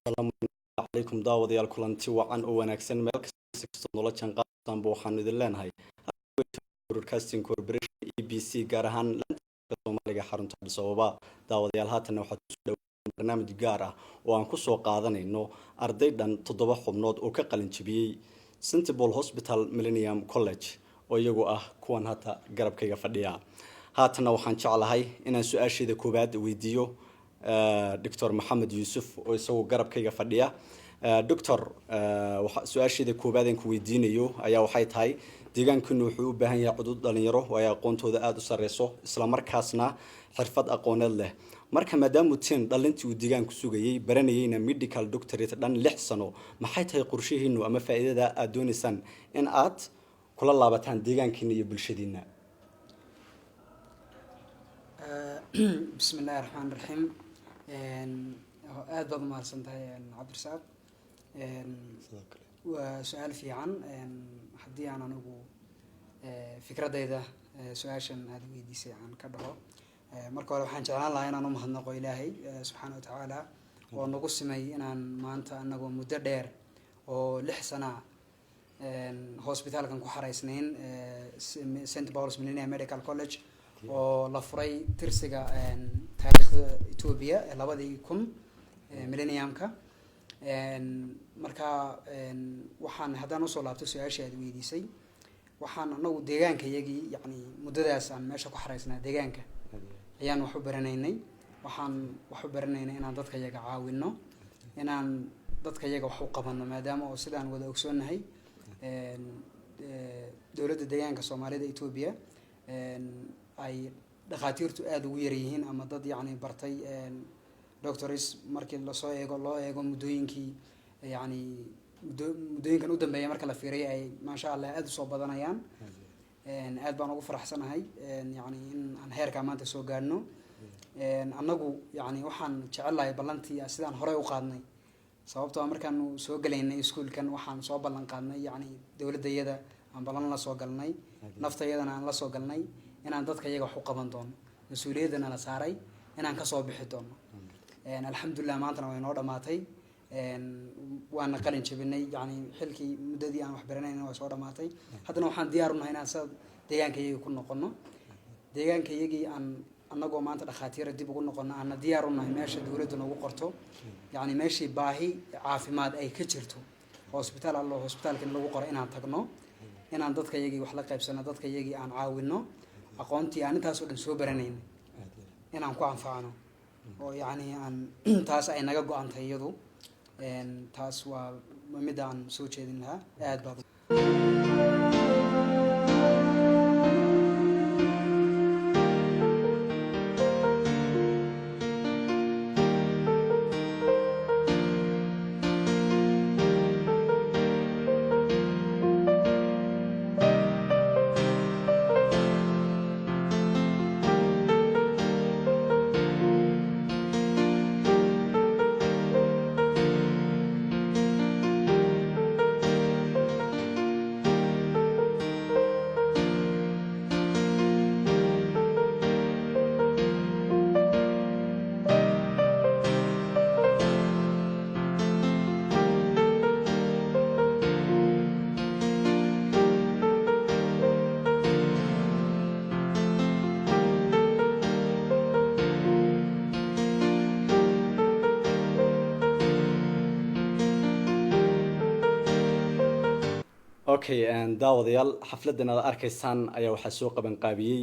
السلام عليكم داود يا الكلانتي وعن وناكسن ملك سكستون ولا جنقاطن بوحان إذن هاي broadcasting corporation EBC gaar ahaan lanta Soomaaliga xarunta Sababa daawadayaal haatan waxa uu barnaamij gaar ah oo aan ku soo qaadanayno arday dhan 7 xubnood oo ka qalin jabiyay St Paul Hospital Millennium College oo iyagu ah kuwan hata garabkayga fadhiya haatan waxaan jeclahay inaan su'aasheeda koobaad weydiiyo Dr. Maxamed Yuusuf oo isagu garabkayga fadhiya Dr. su'aasheeda koobaad aan ku weydiinayo ayaa waxay tahay deegaankanu wuxuu u baahan yahay cudud dhalinyaro oo ay aqoontooda aad u sareyso isla markaasna xirfad aqooneed leh marka maadaama tiin dhalintii uu deegaanku sugayay baranayayna medical doctorate dhan 6 sano maxay tahay qorshihiinu ama faa'iidada aad doonaysaan in aad kula laabataan deegaankiina iyo bulshadiina bismillaahir rahmaanir rahiim aad baad u mahadsantahay Cabdirasaaq وسؤال في عن حدي أنا نقول فكرة ده سؤال هذا ويديسي عن كده مركو لو حنجعل الله أنا نمهد نقول إلهي سبحانه وتعالى ونقص مي أنا ما أنت أنا نقول مدير ولحسنا هوسبيتال كان كحرة سنين سنت باولس ميلينيوم ميديكال كوليدج ولفري ترسجا تاريخ إثيوبيا لابد يكون ميلينيوم كا marka waxaan hadaan u soo laabto su'aashaad weydiisay waxaan anagu deegaankayagii yani muddadaas aan meesha ku xareysnaa deegaanka ayaan wax u baranaynay waxaan wax u baranaynay inaan dadka iyaga caawino inaan dadka iyaga wax u qabano maadaama oo sidaan wada ogsoonahay dawladda deegaanka Soomaalida Itoobiya ay dhaqaatiirtu aad ugu yar yihiin ama dad yani bartay doctors markii la soo eego mudooyinkii yani mudooyinkan u dambeeyay marka la fiiriyay ay ma sha Allah aad u soo badanayaan aad baan ugu faraxsanahay yani in aan heerka maanta soo gaarno anagu yani waxaan jecelahay ballantii sidaan hore u qaadnay sababtoo markaan soo galeynay iskuulkan waxaan soo ballan qaadnay yani dawladayada aan ballan la soo galnay naftayadana aan la soo galnay inaan dadka iyaga wax u qaban doono mas'uuliyadana la saaray inaan ka soo bixi doono alxamdulillah maanta way noo dhamaatay waan qalin jabinay yani xilkii muddadii aan wax baranaynay waa soo dhamaatay haddana waxaan diyaar u nahay inaan sad deegaankayga ku noqono deegaankayagii aan anagoo maanta dhaqaatiir dib ugu noqono aan diyaar u nahay meesha dawladdu nagu qorto yani meeshii baahi caafimaad ay ka jirto hospitaalkan lagu qoro inaan tagno inaan dadkayagii wax la qaybsano dadkayagii aan caawino aqoontii aan intaas oo dhan soo baranaynay inaan ku anfacno oo yani aan taas ay naga go'antay iyadu taas waa mid aan soo jeedin lahaa aad baad Okay and daawadayaal xafladan aad arkaysaan ayaa waxa soo qaban qaabiyay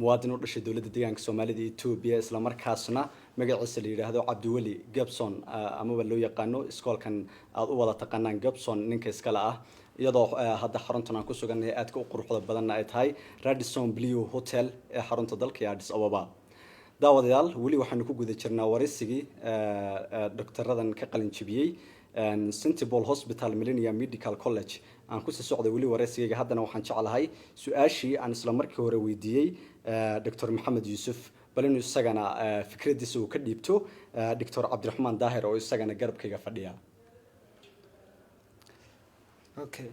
muwaadin u dhashay dawladda deegaanka Soomaalida Itoobiya isla markaasna magaciisa la yiraahdo Cabdiwali Gabson ama loo yaqaano iskoolkan aad u wada taqaanaan Gabson ninka iskala ah iyadoo hadda xaruntan aan ku sugannahay aad ka quruxda badan ay tahay Radisson Blue Hotel ee xarunta dalka Addis Ababa daawadayaal wali waxaanu ku guda jirnaa waraysigii doctoradan ka qalin jabiyay St Paul Hospital Millennium Medical College aan ku soo socday wali waraysiga haddana waxaan jeclahay su'aashii aan isla markii hore weydiiyay Dr. Maxamed Yuusuf bal inuu isagana fikradiisa uu ka dhiibto Dr. Cabdiraxmaan Daahir oo isagana garabkayga fadhiya okay